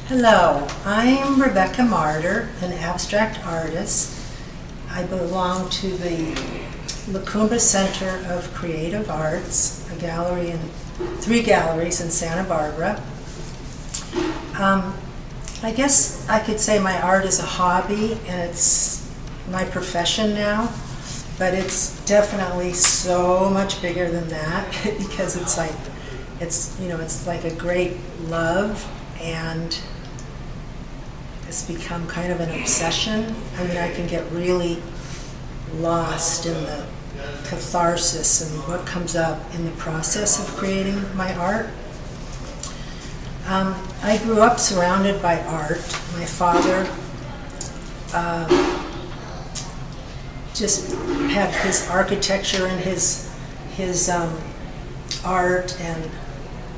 Hello, I'm Rebecca Marder, an abstract artist. I belong to the Cumbre Center of Creative Arts, a gallery in 3 galleries in Santa Barbara. I guess I could say my art is a hobby and it's my profession now, but it's definitely so much bigger than that because it's like a great love, and it's become kind of an obsession. I mean, I can get really lost in the catharsis and what comes up in the process of creating my art. I grew up surrounded by art. My father just had his architecture and his art and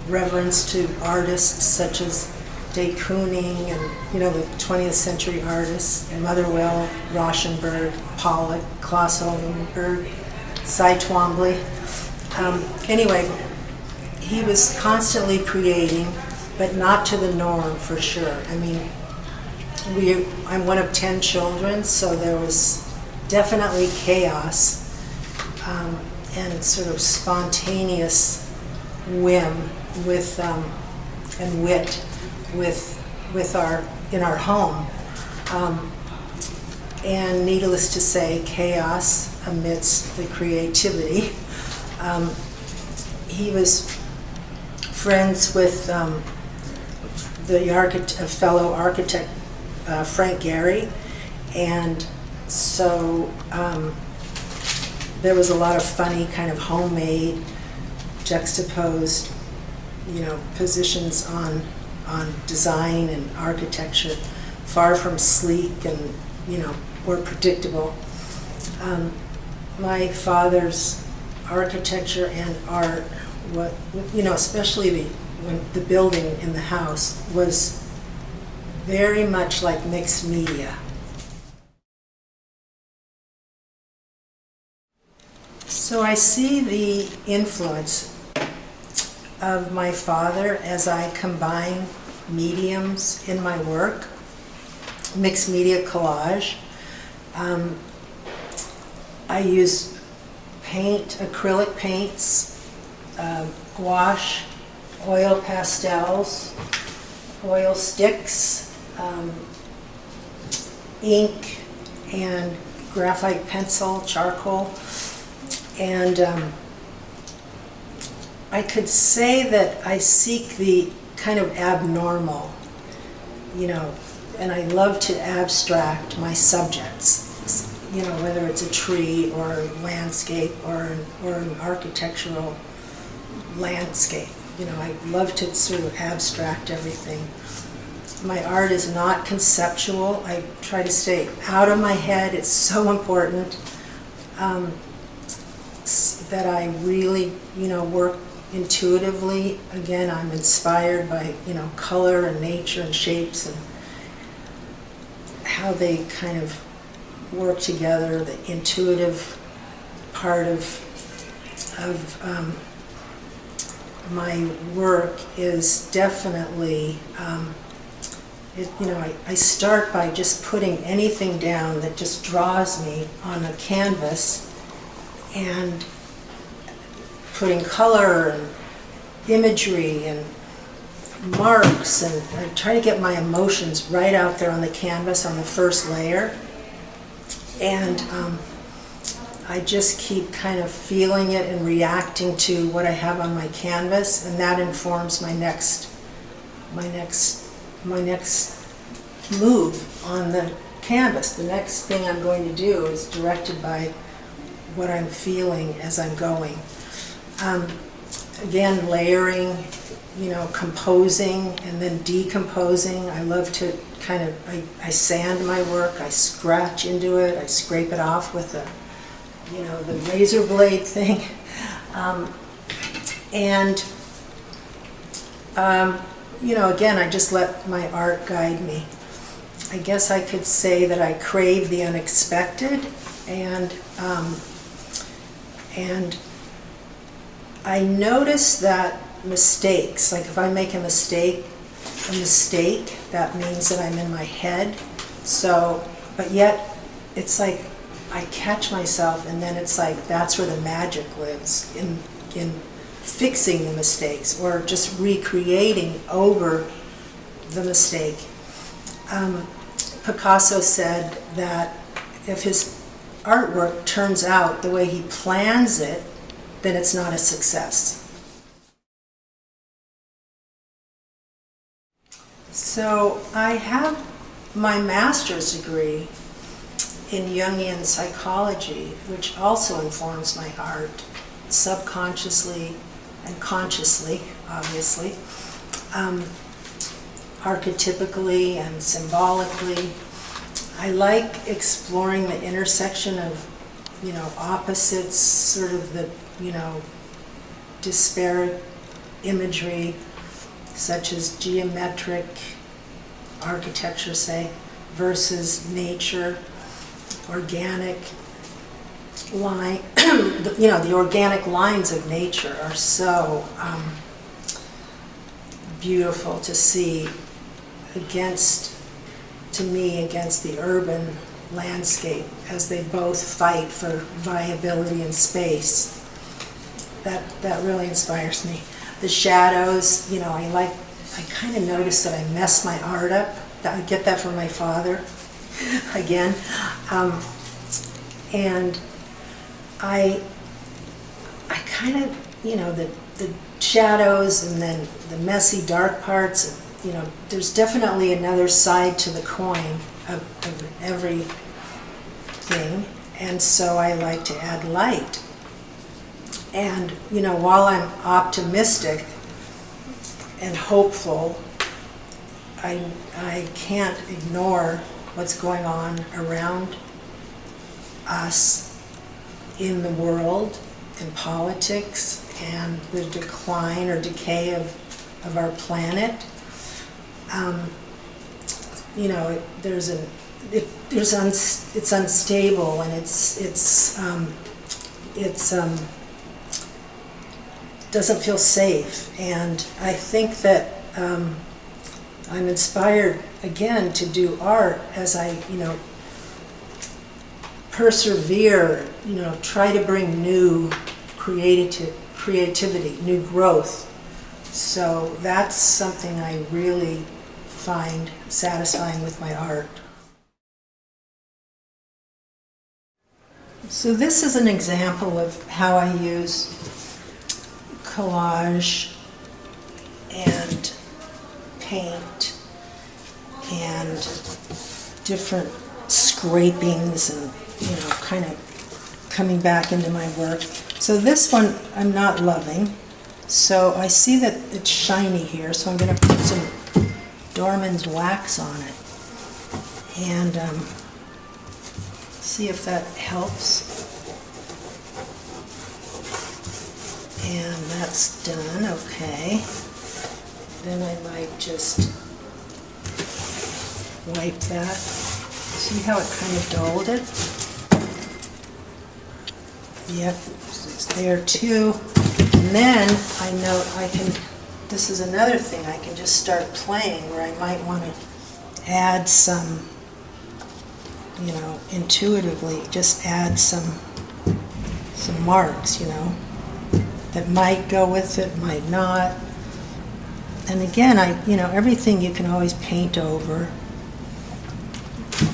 reverence to artists such as de Kooning and the 20th century artists, Motherwell, Rauschenberg, Pollock, Klaus Oldenburg, Cy Twombly. Anyway, he was constantly creating, but not to the norm for sure. I mean, I'm one of 10 children, so there was definitely chaos and sort of spontaneous whim and wit in our home, and needless to say, chaos amidst the creativity. He was friends with a fellow architect, Frank Gehry, and so there was a lot of funny kind of homemade, juxtaposed, positions on design and architecture, far from sleek and or predictable. My father's architecture and art, especially the building in the house, was very much like mixed media. So I see the influence of my father as I combine mediums in my work, mixed media collage. I use paint, acrylic paints, gouache, oil pastels, oil sticks, ink, and graphite pencil, charcoal. And I could say that I seek the kind of abnormal, and I love to abstract my subjects, whether it's a tree or a landscape or an architectural landscape. I love to sort of abstract everything. My art is not conceptual. I try to stay out of my head. It's so important that I really, work intuitively. Again, I'm inspired by, color and nature and shapes and how they kind of work together. The intuitive part of my work is definitely, I start by just putting anything down that just draws me on a canvas and putting color and imagery and marks, and I try to get my emotions right out there on the canvas on the first layer, and I just keep kind of feeling it and reacting to what I have on my canvas, and that informs my next move on the canvas. The next thing I'm going to do is directed by what I'm feeling as I'm going. Again, layering, composing and then decomposing. I love to kind of, I sand my work, I scratch into it, I scrape it off with the razor blade thing. Again, I just let my art guide me. I guess I could say that I crave the unexpected, and I notice that mistakes, like if I make a mistake, a mistake, that means that I'm in my head. So, but yet it's like I catch myself, and then it's like that's where the magic lives, in fixing the mistakes or just recreating over the mistake. Picasso said that if his artwork turns out the way he plans it, then it's not a success. So I have my master's degree in Jungian psychology, which also informs my art, subconsciously and consciously, obviously, archetypically and symbolically. I like exploring the intersection of, opposites, sort of the, disparate imagery, such as geometric architecture, say, versus nature, organic line. The organic lines of nature are so beautiful to see against the urban landscape, as they both fight for viability in space. That really inspires me. The shadows, I kind of notice that I mess my art up. I get that from my father, again. And I kind of, the shadows and then the messy dark parts, there's definitely another side to the coin of everything. And so I like to add light. And, while I'm optimistic and hopeful, I can't ignore what's going on around us in the world, in politics, and the decline or decay of our planet. It's unstable, and it's doesn't feel safe. And I think that I'm inspired again to do art as I, persevere, try to bring new creativity, new growth. So that's something I really find satisfying with my art. So this is an example of how I use collage and paint and different scrapings and, kind of coming back into my work. So this one I'm not loving. So I see that it's shiny here, so I'm going to put some Dorman's wax on it and see if that helps. And that's done, okay. Then I might just wipe that. See how it kind of dulled it? Yep, it's there too. And then I know this is another thing, I can just start playing where I might want to add some, intuitively, just add some marks, that might go with it, might not. And again, everything you can always paint over.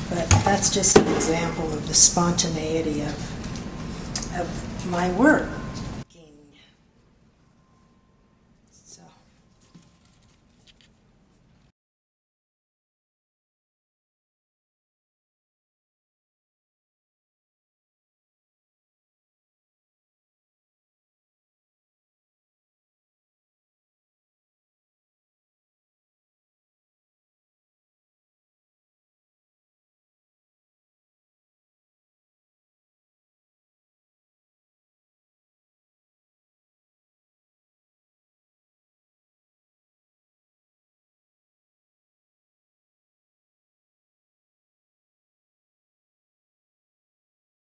But that's just an example of the spontaneity of my work.